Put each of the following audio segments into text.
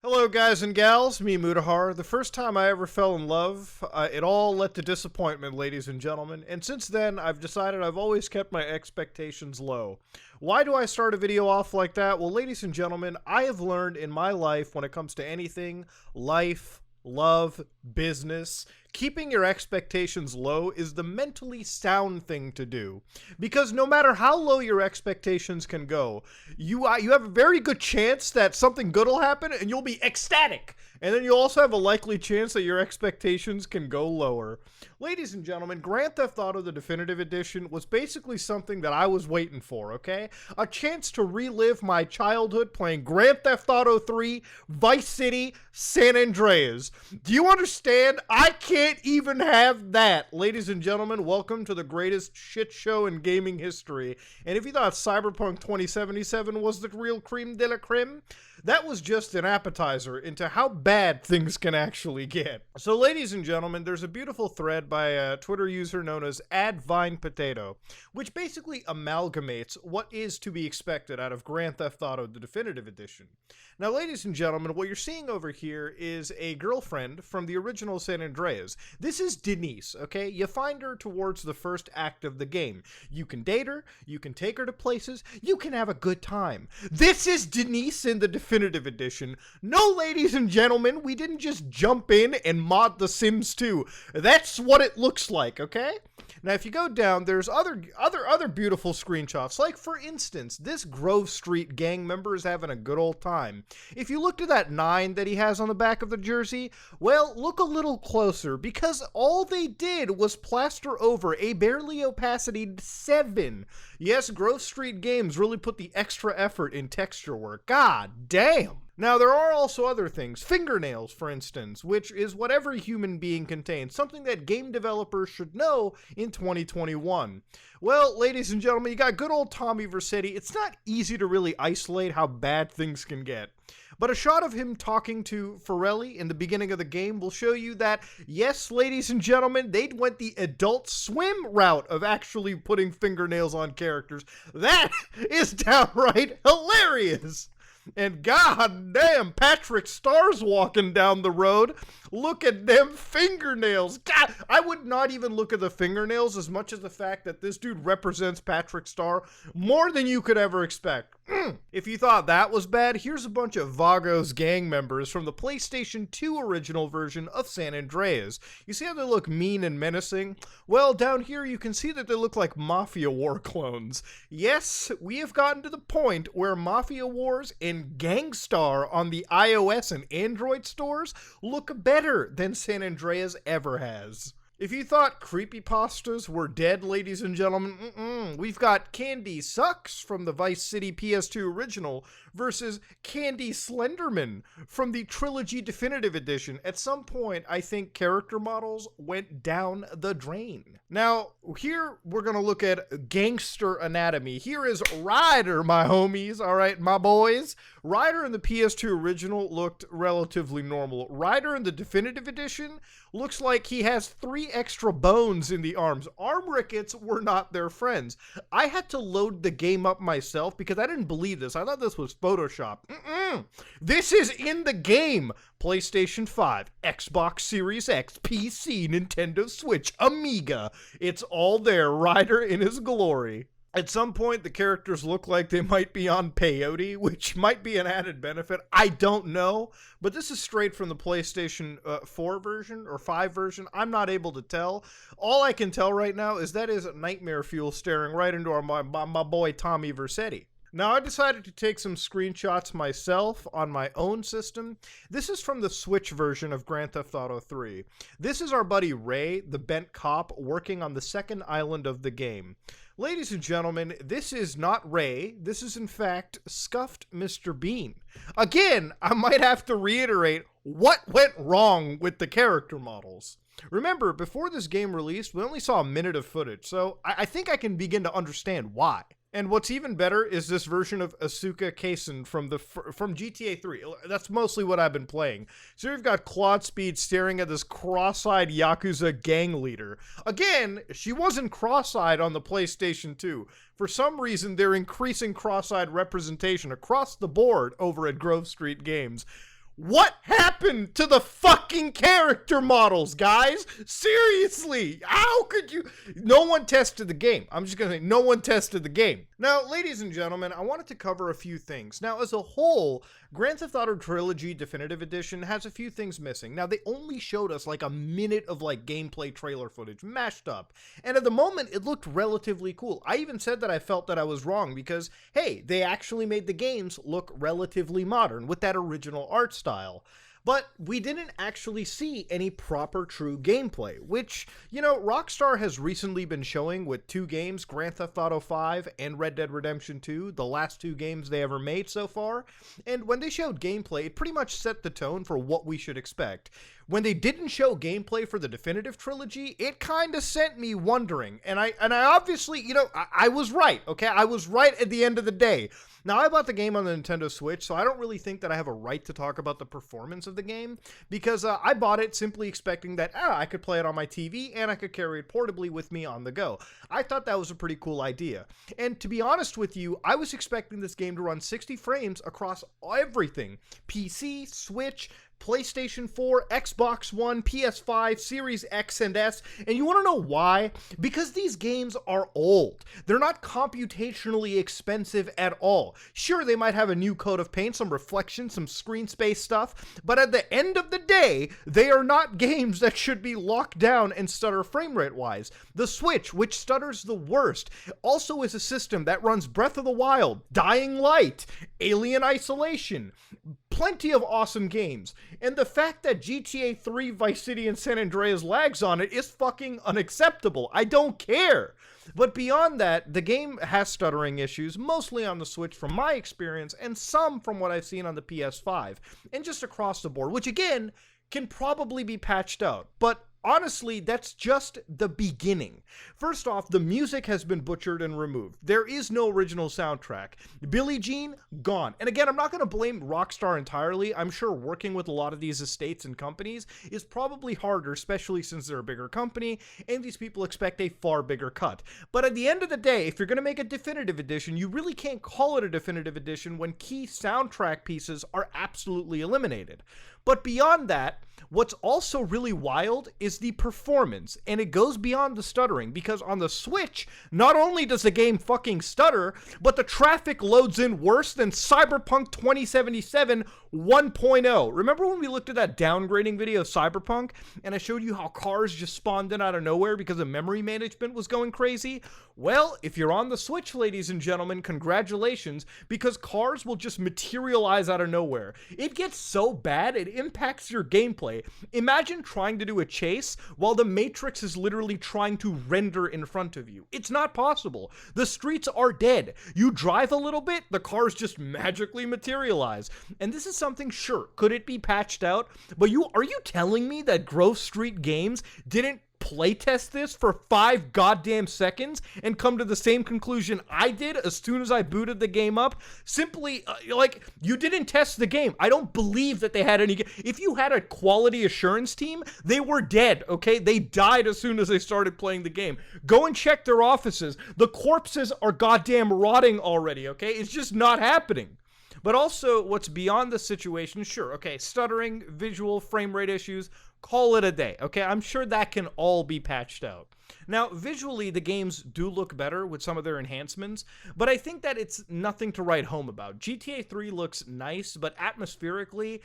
Hello, guys and gals. Me, Mutahar. The first time I ever fell in love, it all led to disappointment, ladies and gentlemen. And since then, I've decided I've always kept my expectations low. Why do I start a video off like that? Well, ladies and gentlemen, I have learned in my life when it comes to anything, life, love, business, keeping your expectations low is the mentally sound thing to do. Because no matter how low your expectations can go, you have a very good chance that something good will happen and you'll be ecstatic. And then you'll also have a likely chance that your expectations can go lower. Ladies and gentlemen, Grand Theft Auto the Definitive Edition was basically something that I was waiting for, okay? A chance to relive my childhood playing Grand Theft Auto 3, Vice City, San Andreas. Do you understand? I can't even have that. Ladies and gentlemen, welcome to the greatest shit show in gaming history. And if you thought Cyberpunk 2077 was the real creme de la creme, that was just an appetizer into how bad things can actually get. So ladies and gentlemen, there's a beautiful thread by a Twitter user known as @VinePotato, which basically amalgamates what is to be expected out of Grand Theft Auto the Definitive Edition. Now ladies and gentlemen, what you're seeing over here is a girlfriend from the original San Andreas. This is Denise, okay? You find her towards the first act of the game. You can date her, you can take her to places, you can have a good time. This is Denise in the Definitive Edition. No, ladies and gentlemen, we didn't just jump in and mod The Sims 2. That's what it looks like, okay? Now, if you go down, there's other beautiful screenshots. Like, for instance, this Grove Street gang member is having a good old time. If you look to that 9 that he has on the back of the jersey, well, look a little closer, because all they did was plaster over a barely opacity 7. Yes, Grove Street Games really put the extra effort in texture work. God damn! Now, there are also other things. Fingernails, for instance, which is what every human being contains, something that game developers should know in 2021. Well, ladies and gentlemen, you got good old Tommy Vercetti. It's not easy to really isolate how bad things can get. But a shot of him talking to Forelli in the beginning of the game will show you that, yes, ladies and gentlemen, they went the Adult Swim route of actually putting fingernails on characters. That is downright hilarious! And god damn, Patrick Star's walking down the road. Look at them fingernails. God, I would not even look at the fingernails as much as the fact that this dude represents Patrick Star more than you could ever expect. If you thought that was bad, here's a bunch of Vagos gang members from the PlayStation 2 original version of San Andreas. You see how they look mean and menacing? Well, down here you can see that they look like Mafia War clones. Yes, we have gotten to the point where Mafia Wars and Gangstar on the iOS and Android stores look better than San Andreas ever has. If you thought creepypastas were dead, ladies and gentlemen, we've got Candy Sucks from the Vice City PS2 original versus Candy Slenderman from the Trilogy Definitive Edition. At some point, I think character models went down the drain. Now, here we're going to look at gangster anatomy. Here is Ryder, my homies, all right, my boys. Ryder in the PS2 original looked relatively normal. Ryder in the Definitive Edition looks like he has 3 extra bones in the arms. Arm rickets were not their friends. I had to load the game up myself because I didn't believe this. I thought this was Photoshop. This is in the game. PlayStation 5, Xbox Series X, PC, Nintendo Switch, Amiga. It's all there, Ryder in his glory. At some point, the characters look like they might be on peyote, which might be an added benefit. I don't know, but this is straight from the PlayStation 4 version or 5 version. I'm not able to tell. All I can tell right now is that is nightmare fuel staring right into my boy Tommy Vercetti. Now, I decided to take some screenshots myself on my own system. This is from the Switch version of Grand Theft Auto 3. This is our buddy Ray, the bent cop, working on the second island of the game. Ladies and gentlemen, this is not Ray. This is, in fact, Scuffed Mr. Bean. Again, I might have to reiterate what went wrong with the character models. Remember, before this game released, we only saw a minute of footage, so I think I can begin to understand why. And what's even better is this version of Asuka Kaisen from GTA 3. That's mostly what I've been playing. So you've got Claude Speed staring at this cross-eyed Yakuza gang leader. Again, she wasn't cross-eyed on the PlayStation 2. For some reason, they're increasing cross-eyed representation across the board over at Grove Street Games. What happened to the fucking character models, guys? Seriously, how could you? No one tested the game. I'm just gonna say, no one tested the game. Now, ladies and gentlemen, I wanted to cover a few things. Now, as a whole, Grand Theft Auto Trilogy Definitive Edition has a few things missing. Now, they only showed us like a minute of like gameplay trailer footage mashed up. And at the moment, it looked relatively cool. I even said that I felt that I was wrong because, hey, they actually made the games look relatively modern with that original art style. But we didn't actually see any proper true gameplay, which, you know, Rockstar has recently been showing with two games, Grand Theft Auto 5 and Red Dead Redemption 2, the last two games they ever made so far. And when they showed gameplay, it pretty much set the tone for what we should expect. When they didn't show gameplay for the definitive trilogy, it kind of sent me wondering. And I obviously, you know, I was right, okay? I was right at the end of the day. Now, I bought the game on the Nintendo Switch, so I don't really think that I have a right to talk about the performance of the game, because I bought it simply expecting that I could play it on my TV and I could carry it portably with me on the go. I thought that was a pretty cool idea. And to be honest with you, I was expecting this game to run 60 frames across everything. PC, Switch, PlayStation 4, Xbox One, PS5, Series X and S, and you want to know why? Because these games are old. They're not computationally expensive at all. Sure, they might have a new coat of paint, some reflection, some screen space stuff, but at the end of the day, they are not games that should be locked down and stutter frame rate wise. The Switch, which stutters the worst, also is a system that runs Breath of the Wild, Dying Light, Alien Isolation, plenty of awesome games. And the fact that GTA 3, Vice City, and San Andreas lags on it is fucking unacceptable. I don't care. But beyond that, the game has stuttering issues, mostly on the Switch from my experience, and some from what I've seen on the PS5, and just across the board, which again, can probably be patched out. But honestly, that's just the beginning. First off, the music has been butchered and removed. There is no original soundtrack. Billie Jean, gone. And again, I'm not going to blame Rockstar entirely. I'm sure working with a lot of these estates and companies is probably harder, especially since they're a bigger company, and these people expect a far bigger cut. But at the end of the day, if you're going to make a definitive edition, you really can't call it a definitive edition when key soundtrack pieces are absolutely eliminated. But beyond that, what's also really wild is the performance, and it goes beyond the stuttering, because on the Switch, not only does the game fucking stutter, but the traffic loads in worse than Cyberpunk 2077 1.0. Remember when we looked at that downgrading video of Cyberpunk, and I showed you how cars just spawned in out of nowhere because the memory management was going crazy? Well, if you're on the Switch, ladies and gentlemen, congratulations, because cars will just materialize out of nowhere. It gets so bad, it impacts your gameplay. Imagine trying to do a chase while the Matrix is literally trying to render in front of you. It's not possible. The streets are dead. You drive a little bit, the cars just magically materialize. And this is something, sure, could it be patched out? But are you telling me that Grove Street Games didn't playtest this for 5 goddamn seconds and come to the same conclusion I did as soon as I booted the game up? Simply, like, you didn't test the game. I don't believe that they had any. If you had a quality assurance team, they were dead, okay? They died as soon as they started playing the game. Go and check their offices. The corpses are goddamn rotting already, okay? It's just not happening. But also, what's beyond the situation, sure, okay, stuttering, visual, frame rate issues, call it a day, okay? I'm sure that can all be patched out. Now, visually, the games do look better with some of their enhancements, but I think that it's nothing to write home about. GTA 3 looks nice, but atmospherically,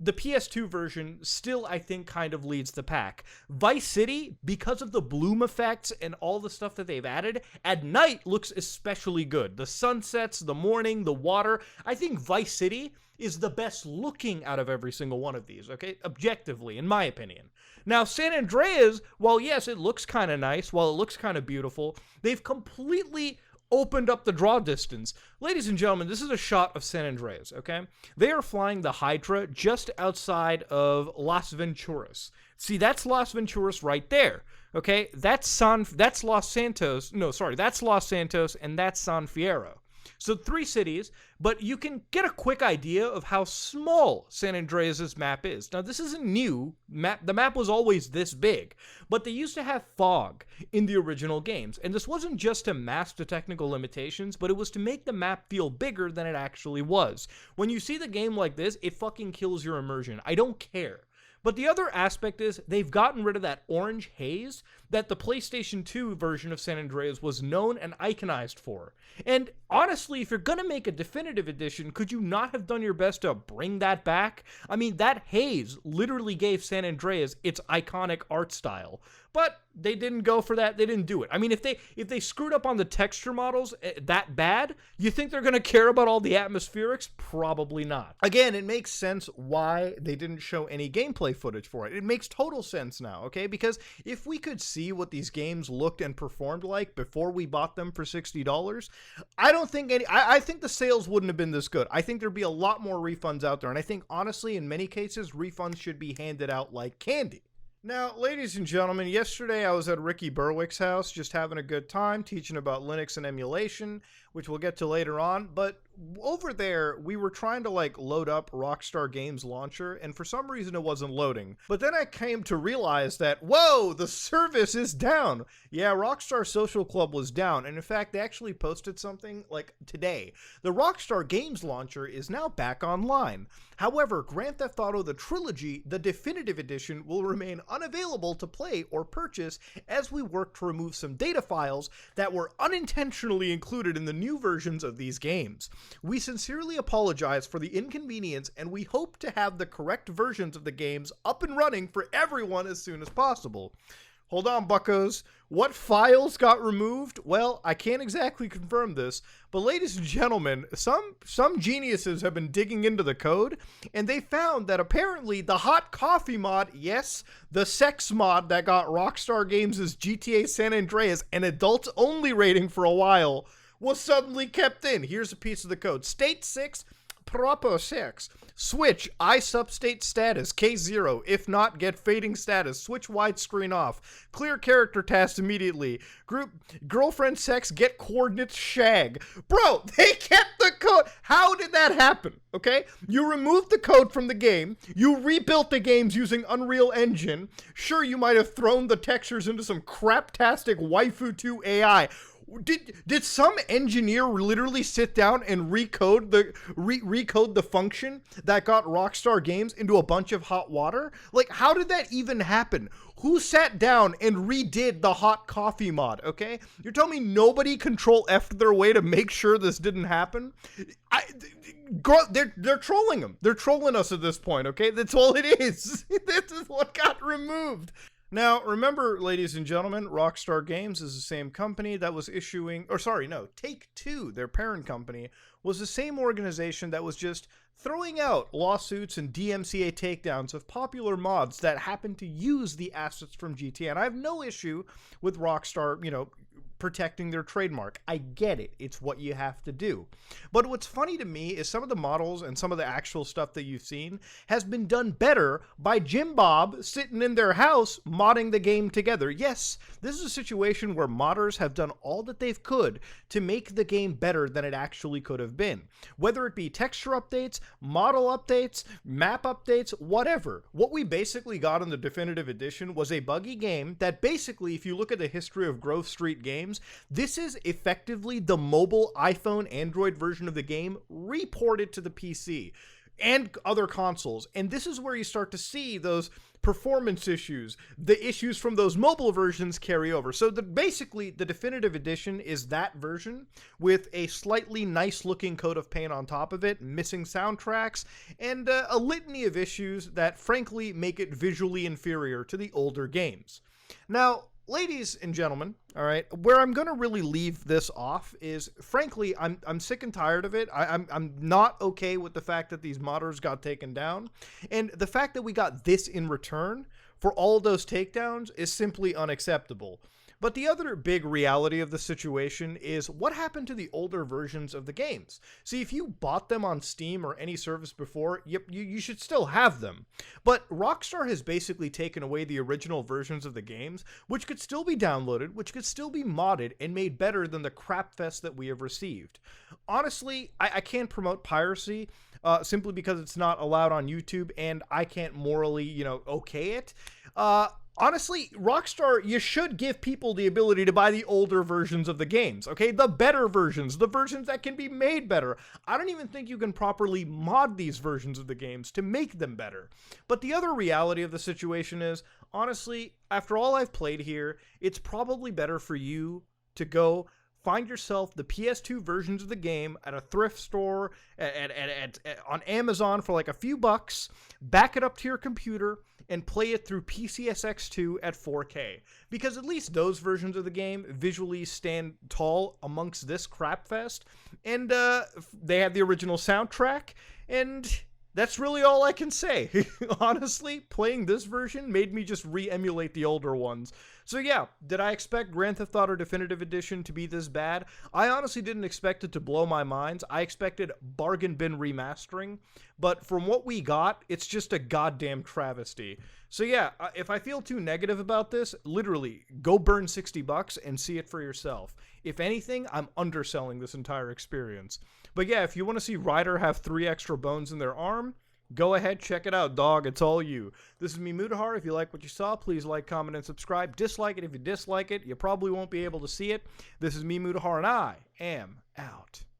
the PS2 version still, I think, kind of leads the pack. Vice City, because of the bloom effects and all the stuff that they've added, at night looks especially good. The sunsets, the morning, the water. I think Vice City is the best looking out of every single one of these, okay? Objectively, in my opinion. Now, San Andreas, while yes, it looks kind of nice, while it looks kind of beautiful, they've completely opened up the draw distance. Ladies and gentlemen, this is a shot of San Andreas, okay? They are flying the Hydra just outside of Las Venturas. See, that's Las Venturas right there, okay? That's Los Santos, and that's San Fierro. So 3 cities, but you can get a quick idea of how small San Andreas' map is. Now, this isn't new. The map was always this big, but they used to have fog in the original games, and this wasn't just to mask the technical limitations, but it was to make the map feel bigger than it actually was. When you see the game like this, it fucking kills your immersion. I don't care. But the other aspect is they've gotten rid of that orange haze that the PlayStation 2 version of San Andreas was known and iconized for. And honestly, if you're gonna make a definitive edition, could you not have done your best to bring that back? I mean, that haze literally gave San Andreas its iconic art style. But they didn't go for that. They didn't do it. I mean, if they screwed up on the texture models that bad, you think they're going to care about all the atmospherics? Probably not. Again, it makes sense why they didn't show any gameplay footage for it. It makes total sense now, okay? Because if we could see what these games looked and performed like before we bought them for $60, I don't think I think the sales wouldn't have been this good. I think there'd be a lot more refunds out there. And I think, honestly, in many cases, refunds should be handed out like candy. Now, ladies and gentlemen, yesterday I was at Ricky Berwick's house just having a good time teaching about Linux and emulation, which we'll get to later on, but over there we were trying to load up Rockstar Games Launcher, and for some reason it wasn't loading. But then I came to realize that, whoa, the service is down. Yeah, Rockstar Social Club was down, and in fact they actually posted something today. The Rockstar Games Launcher is now back online. However, Grand Theft Auto The Trilogy, the definitive edition, will remain unavailable to play or purchase as we work to remove some data files that were unintentionally included in the new versions of these games. We sincerely apologize for the inconvenience, and we hope to have the correct versions of the games up and running for everyone as soon as possible. Hold on, buckos. What files got removed? Well, I can't exactly confirm this, but ladies and gentlemen, some geniuses have been digging into the code, and they found that apparently the hot coffee mod, yes, the sex mod that got Rockstar Games' GTA San Andreas an adults-only rating for a while, was suddenly kept in. Here's a piece of the code. State 6, proper 6. Switch I substate status K0. If not, get fading status. Switch widescreen off. Clear character tasks immediately. Group girlfriend sex get coordinates shag. Bro, they kept the code. How did that happen? Okay? You removed the code from the game. You rebuilt the games using Unreal Engine. Sure, you might have thrown the textures into some craptastic Waifu 2 AI. Did some engineer literally sit down and recode the function that got Rockstar Games into a bunch of hot water? How did that even happen? Who sat down and redid the hot coffee mod, okay? You're telling me nobody Control F'd their way to make sure this didn't happen? They're trolling them. They're trolling us at this point, okay? That's all it is. This is what got removed. Now, remember, ladies and gentlemen, Rockstar Games is the same company that was Take-Two, their parent company, was the same organization that was just throwing out lawsuits and DMCA takedowns of popular mods that happen to use the assets from GTA. And I have no issue with Rockstar, protecting their trademark. I get it. It's what you have to do. But what's funny to me is some of the models and some of the actual stuff that you've seen has been done better by Jim Bob sitting in their house modding the game together. Yes, this is a situation where modders have done all that they could to make the game better than it actually could have been. Whether it be texture updates, model updates, map updates, whatever. What we basically got in the definitive edition was a buggy game that basically, if you look at the history of Grove Street games, this is effectively the mobile iPhone Android version of the game reported to the PC and other consoles. And this is where you start to see those performance issues, the issues from those mobile versions carry over. So basically the definitive edition is that version with a slightly nice looking coat of paint on top of it, missing soundtracks, and a litany of issues that frankly make it visually inferior to the older games. Now, ladies and gentlemen, all right, where I'm going to really leave this off is, frankly, I'm sick and tired of it. I'm not okay with the fact that these modders got taken down. And the fact that we got this in return for all those takedowns is simply unacceptable. But the other big reality of the situation is what happened to the older versions of the games. See, if you bought them on Steam or any service before, you should still have them. But Rockstar has basically taken away the original versions of the games, which could still be downloaded, which could still be modded and made better than the crap fest that we have received. Honestly, I can't promote piracy simply because it's not allowed on YouTube and I can't morally, okay it. Honestly, Rockstar, you should give people the ability to buy the older versions of the games, okay? The better versions, the versions that can be made better. I don't even think you can properly mod these versions of the games to make them better. But the other reality of the situation is, honestly, after all I've played here, it's probably better for you to go find yourself the PS2 versions of the game at a thrift store, on Amazon for like a few bucks, back it up to your computer, and play it through PCSX2 at 4K. Because at least those versions of the game visually stand tall amongst this crapfest, and they have the original soundtrack, and that's really all I can say. Honestly, playing this version made me just re-emulate the older ones. So yeah, did I expect Grand Theft Auto Definitive Edition to be this bad? I honestly didn't expect it to blow my mind. I expected bargain bin remastering, but from what we got, it's just a goddamn travesty. So yeah, if I feel too negative about this, literally, go burn $60 and see it for yourself. If anything, I'm underselling this entire experience. But yeah, if you want to see Ryder have 3 extra bones in their arm, go ahead, check it out, dog. It's all you. This is me, Mudahar. If you like what you saw, please like, comment, and subscribe. Dislike it if you dislike it. You probably won't be able to see it. This is me, Mudahar, and I am out.